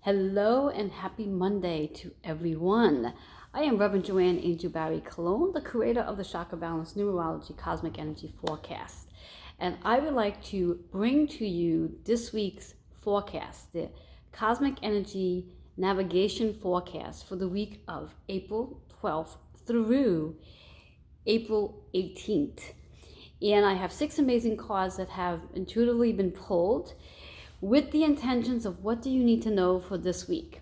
Hello and happy Monday to everyone. I am Reverend Joanne Angel Barry Cologne, the creator of the Chakra Balance Numerology Cosmic Energy Forecast. And I would like to bring to you this week's forecast, the Cosmic Energy Navigation Forecast for the week of April 12th through April 18th. And I have 6 amazing cards that have intuitively been pulled with the intentions of what do you need to know for this week.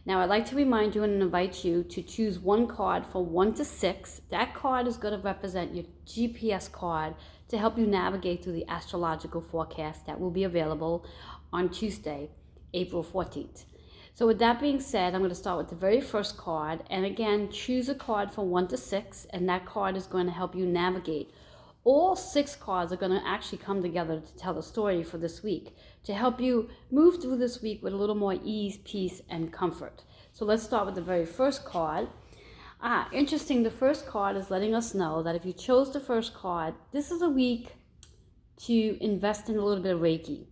Now, I'd like to remind you and invite you to choose one card for 1 to 6. That card is going to represent your GPS card to help you navigate through the astrological forecast that will be available on Tuesday, April 14th. So with that being said, I'm going to start with the very first card. And again, choose a card for 1 to 6, and that card is going to help you navigate. All 6 cards are going to actually come together to tell the story for this week, to help you move through this week with a little more ease, peace, and comfort. So let's start with the very first card. Interesting, the first card is letting us know that if you chose the first card, this is a week to invest in a little bit of Reiki.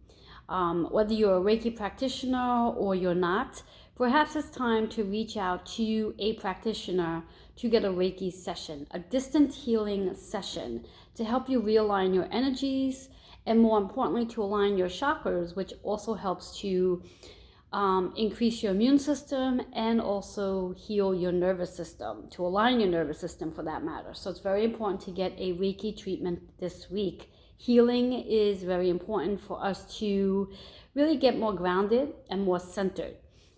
Whether you're a Reiki practitioner or you're not, perhaps it's time to reach out to a practitioner to get a Reiki session, a distant healing session to help you realign your energies and, more importantly, to align your chakras, which also helps to increase your immune system and also heal your nervous system, to align your nervous system for that matter. So it's very important to get a Reiki treatment this week. Healing is very important for us to really get more grounded and more centered.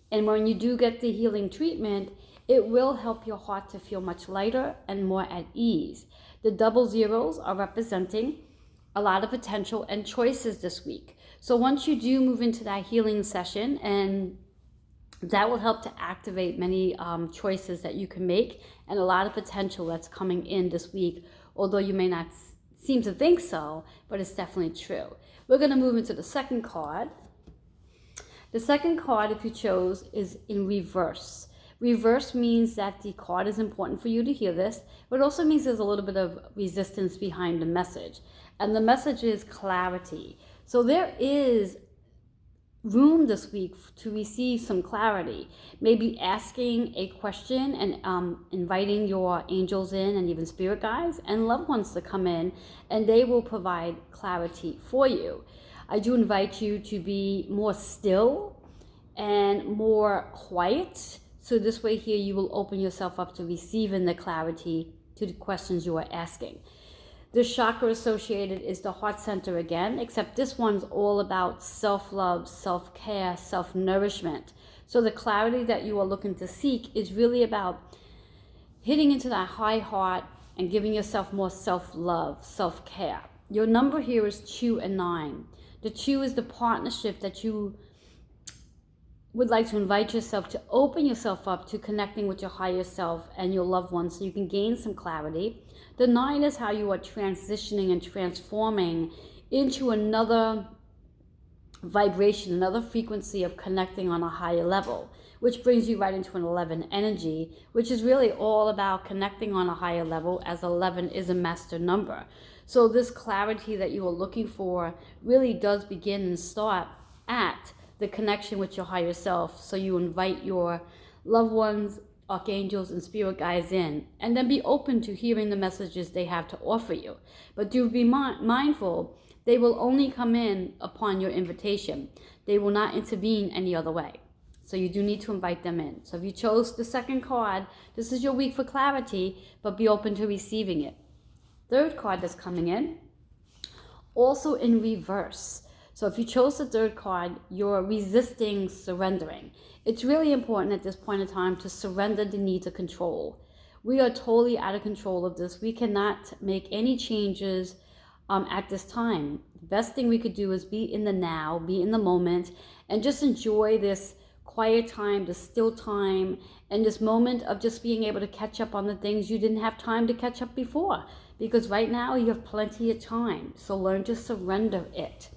And when you do get the healing treatment, it will help your heart to feel much lighter and more at ease. The double zeros are representing a lot of potential and choices this week. So once you do move into that healing session, and that will help to activate many choices that you can make and a lot of potential that's coming in this week, although you may not seem to think so, but it's definitely true. We're going to move into the second card. The second card, if you chose, is in reverse. Reverse means that the card is important for you to hear this, but it also means there's a little bit of resistance behind the message. And the message is clarity. So there is room this week to receive some clarity. Maybe asking a question and inviting your angels in, and even spirit guides and loved ones to come in, and they will provide clarity for you. I do invite you to be more still and more quiet. So this way here, you will open yourself up to receiving the clarity to the questions you are asking. The chakra associated is the heart center again, except this one's all about self-love, self-care, self-nourishment. So the clarity that you are looking to seek is really about hitting into that high heart and giving yourself more self-love, self-care. Your number here is 2 and 9. The 2 is the partnership that you would like to invite yourself to open yourself up to connecting with your higher self and your loved ones so you can gain some clarity. The 9 is how you are transitioning and transforming into another vibration, another frequency of connecting on a higher level, which brings you right into an 11 energy, which is really all about connecting on a higher level, as 11 is a master number. So this clarity that you are looking for really does begin and start at the connection with your higher self. So you invite your loved ones, archangels, and spirit guides in, and then be open to hearing the messages they have to offer you. But do be mindful, they will only come in upon your invitation. They will not intervene any other way. So you do need to invite them in. So if you chose the second card, this is your week for clarity, but be open to receiving it. Third card that's coming in, also in reverse. So if you chose the third card, you're resisting surrendering. It's really important at this point in time to surrender the need to control. We are totally out of control of this. We cannot make any changes at this time. The best thing we could do is be in the now, be in the moment, and just enjoy this quiet time, this still time, and this moment of just being able to catch up on the things you didn't have time to catch up before. Because right now you have plenty of time. So learn to surrender it.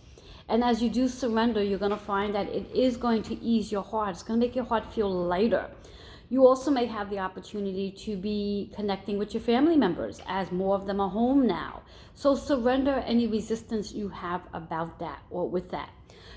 And as you do surrender, you're going to find that it is going to ease your heart. It's going to make your heart feel lighter. You also may have the opportunity to be connecting with your family members, as more of them are home now. So surrender any resistance you have about that or with that.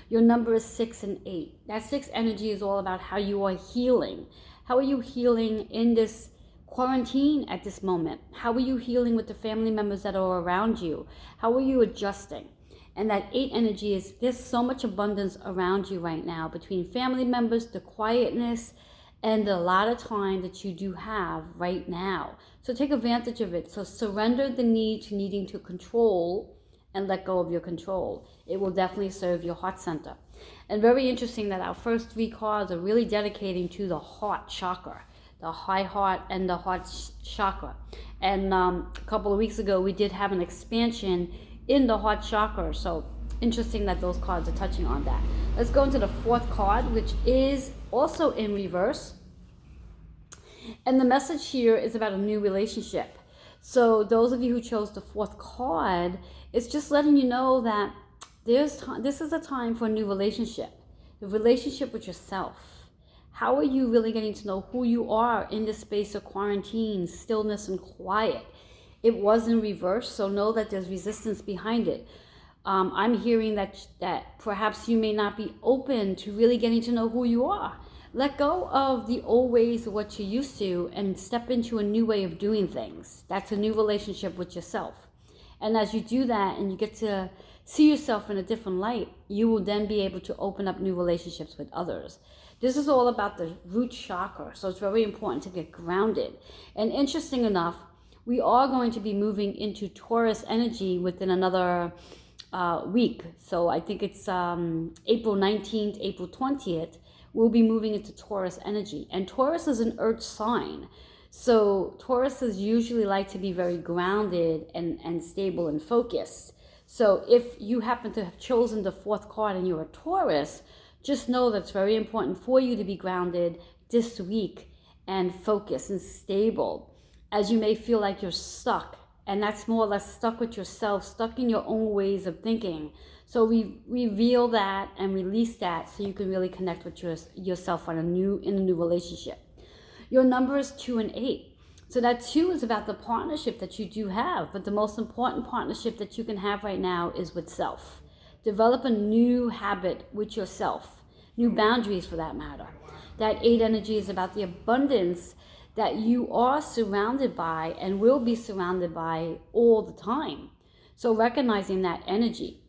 Your number is 6 and 8. That 6 energy is all about how you are healing. How are you healing in this quarantine at this moment? How are you healing with the family members that are around you? How are you adjusting? And that 8 energy is, there's so much abundance around you right now between family members, the quietness, and a lot of time that you do have right now. So take advantage of it. So surrender the need to needing to control and let go of your control. It will definitely serve your heart center. And very interesting that our first 3 cards are really dedicating to the heart chakra, the high heart and the heart chakra. And a couple of weeks ago, we did have an expansion in the heart chakra. So interesting that those cards are touching on that. Let's go into the 4th card, which is also in reverse. And the message here is about a new relationship. So those of you who chose the 4th card, it's just letting you know that this is a time for a new relationship. The relationship with yourself. How are you really getting to know who you are in this space of quarantine, stillness, and quiet? It was in reverse, so know that there's resistance behind it. I'm hearing that perhaps you may not be open to really getting to know who you are. Let go of the old ways of what you're used to and step into a new way of doing things. That's a new relationship with yourself. And as you do that and you get to see yourself in a different light, you will then be able to open up new relationships with others. This is all about the root chakra, so it's very important to get grounded. And interesting enough, we are going to be moving into Taurus energy within another week. So I think it's April 19th, April 20th, we'll be moving into Taurus energy. And Taurus is an earth sign. So Tauruses usually like to be very grounded and stable and focused. So if you happen to have chosen the 4th card and you're a Taurus, just know that it's very important for you to be grounded this week and focused and stable, as you may feel like you're stuck. And that's more or less stuck with yourself, stuck in your own ways of thinking. So we reveal that and release that so you can really connect with yourself in a new relationship. Your number is 2 and 8. So that 2 is about the partnership that you do have. But the most important partnership that you can have right now is with self. Develop a new habit with yourself. New boundaries for that matter. That 8 energy is about the abundance that you are surrounded by and will be surrounded by all the time. So recognizing that energy.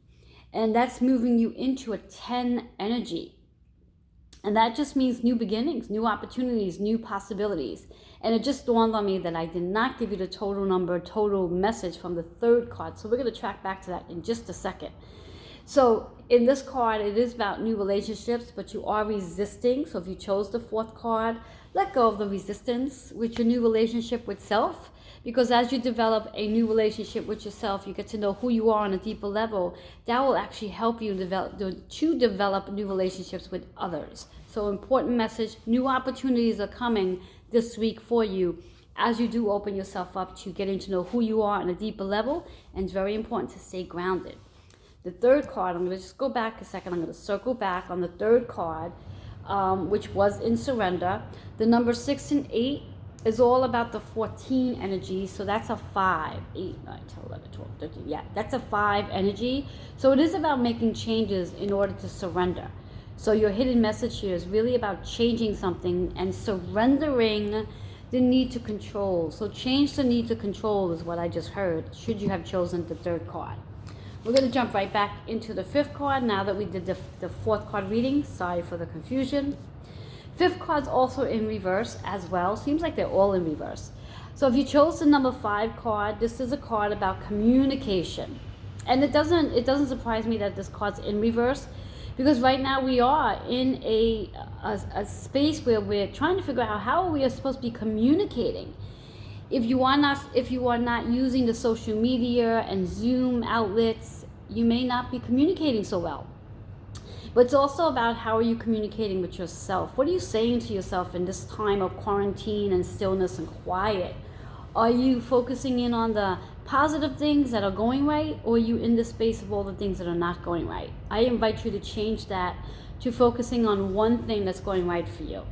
And that's moving you into a 10 energy. And that just means new beginnings, new opportunities, new possibilities. And it just dawned on me that I did not give you the total number, total message from the 3rd card. So we're going to track back to that in just a second. So in this card, it is about new relationships, but you are resisting. So if you chose the 4th card, let go of the resistance with your new relationship with self. Because as you develop a new relationship with yourself, you get to know who you are on a deeper level. That will actually help you develop new relationships with others. So important message, new opportunities are coming this week for you as you do open yourself up to getting to know who you are on a deeper level. And it's very important to stay grounded. The 3rd card, I'm going to just go back a second. I'm going to circle back on the 3rd card, which was in surrender. The number 6 and 8 is all about the 14 energy. So that's a 5, 8, 9, 10, 11, 12, 13. Yeah, that's a 5 energy. So it is about making changes in order to surrender. So your hidden message here is really about changing something and surrendering the need to control. So change the need to control is what I just heard, should you have chosen the 3rd card. We're going to jump right back into the 5th card now that we did the 4th card reading. Sorry for the confusion. 5th card's also in reverse as well. Seems like they're all in reverse. So if you chose the number 5 card, this is a card about communication. And it doesn't surprise me that this card's in reverse, because right now we are in a space where we're trying to figure out how we are supposed to be communicating. If you are not using the social media and Zoom outlets, you may not be communicating so well. But it's also about how are you communicating with yourself. What are you saying to yourself in this time of quarantine and stillness and quiet? Are you focusing in on the positive things that are going right, or are you in the space of all the things that are not going right? I invite you to change that to focusing on one thing that's going right for you.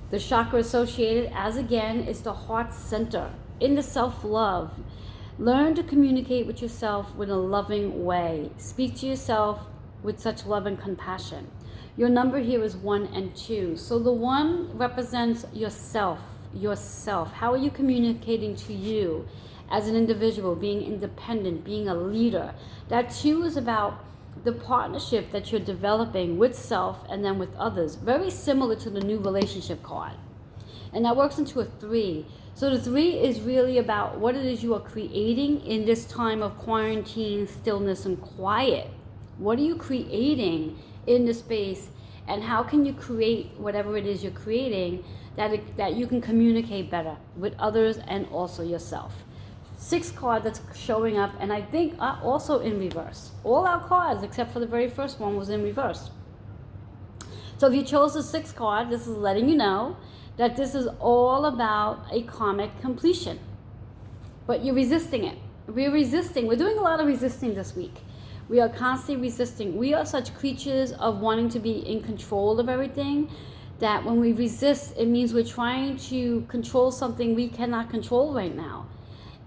The chakra associated, as again, is the heart center. In the self-love, learn to communicate with yourself in a loving way. Speak to yourself with such love and compassion. Your number here is 1 and 2. So the 1 represents yourself. How are you communicating to you as an individual, being independent, being a leader? That 2 is about the partnership that you're developing with self and then with others. Very similar to the new relationship card. And that works into a 3. So the 3 is really about what it is you are creating in this time of quarantine, stillness, and quiet. What are you creating in the space, and how can you create whatever it is you're creating that you can communicate better with others and also yourself? 6 card that's showing up, and I think also in reverse. All our cards except for the very first one was in reverse. So if you chose the 6 card, this is letting you know that this is all about a karmic completion, but you're resisting it. We're doing a lot of resisting this week. We are constantly resisting. We are such creatures of wanting to be in control of everything that when we resist, it means we're trying to control something we cannot control right now.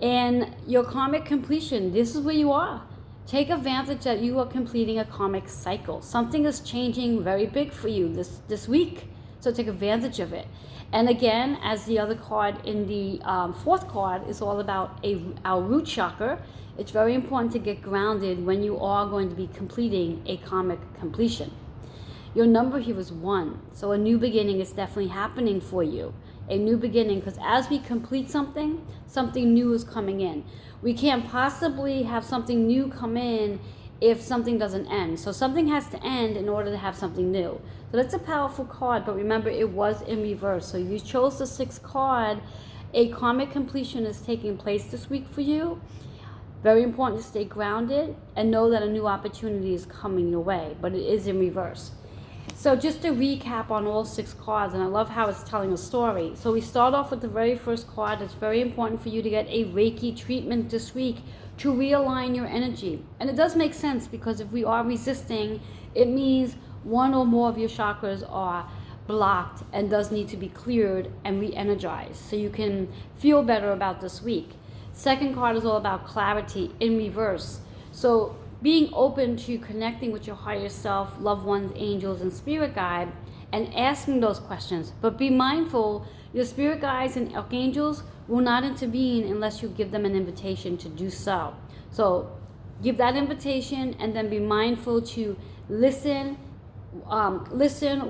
And your karmic completion, this is where you are. Take advantage that you are completing a karmic cycle. Something is changing very big for you this week. So take advantage of it. And again, as the other card in the 4th card is all about our root chakra, it's very important to get grounded when you are going to be completing a karmic completion. Your number here is 1. So a new beginning is definitely happening for you. A new beginning, because as we complete something new is coming in. We can't possibly have something new come in if something doesn't end. So something has to end in order to have something new. So that's a powerful card, but remember it was in reverse. So you chose the 6th card. A karmic completion is taking place this week for you. Very important to stay grounded and know that a new opportunity is coming your way, but it is in reverse. So just to recap on all 6 cards, and I love how it's telling a story. So we start off with the very first card. It's very important for you to get a Reiki treatment this week to realign your energy. And it does make sense, because if we are resisting, it means one or more of your chakras are blocked and does need to be cleared and re-energized so you can feel better about this week. Second card is all about clarity in reverse. So being open to connecting with your higher self, loved ones, angels, and spirit guide, and asking those questions. But be mindful, your spirit guides and archangels will not intervene unless you give them an invitation to do so. So give that invitation, and then be mindful to listen,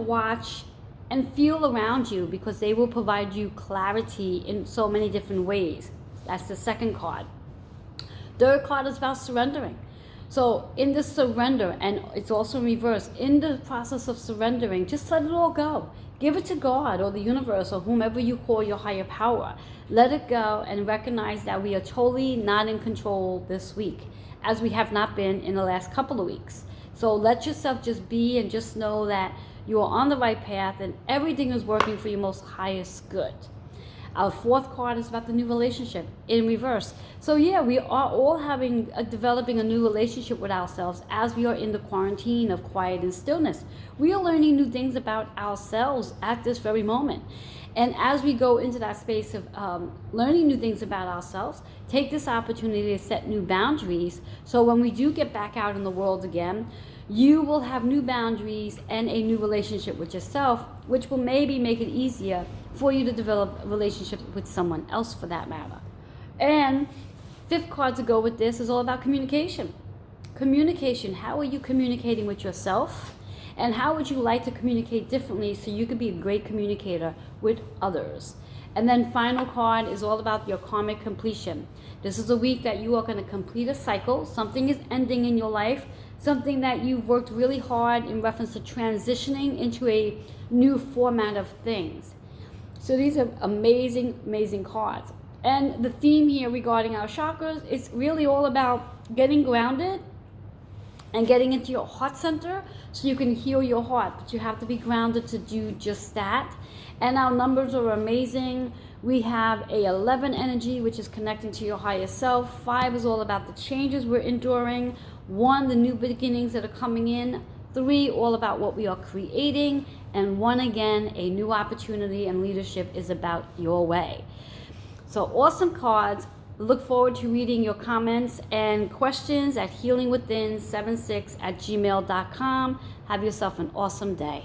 watch, and feel around you, because they will provide you clarity in so many different ways. That's the second card. Third card is about surrendering. So in this surrender, and it's also in reverse, in the process of surrendering, just let it all go. Give it to God or the universe or whomever you call your higher power. Let it go and recognize that we are totally not in control this week, as we have not been in the last couple of weeks. So let yourself just be, and just know that you are on the right path and everything is working for your most highest good. Our fourth card is about the new relationship in reverse. So yeah, we are all developing a new relationship with ourselves as we are in the quarantine of quiet and stillness. We are learning new things about ourselves at this very moment. And as we go into that space of learning new things about ourselves, take this opportunity to set new boundaries. So when we do get back out in the world again, you will have new boundaries and a new relationship with yourself, which will maybe make it easier for you to develop a relationship with someone else for that matter. And fifth card to go with this is all about communication. Communication, how are you communicating with yourself? And how would you like to communicate differently so you could be a great communicator with others? And then final card is all about your karmic completion. This is a week that you are going to complete a cycle. Something is ending in your life, something that you've worked really hard in reference to transitioning into a new format of things. So these are amazing, amazing cards. And the theme here regarding our chakras is really all about getting grounded and getting into your heart center so you can heal your heart. But you have to be grounded to do just that. And our numbers are amazing. We have a 11 energy, which is connecting to your higher self. 5 is all about the changes we're enduring. 1, the new beginnings that are coming in. 3, all about what we are creating. And 1, again, a new opportunity and leadership is about your way. So awesome cards. Look forward to reading your comments and questions at healingwithin76@gmail.com. Have yourself an awesome day.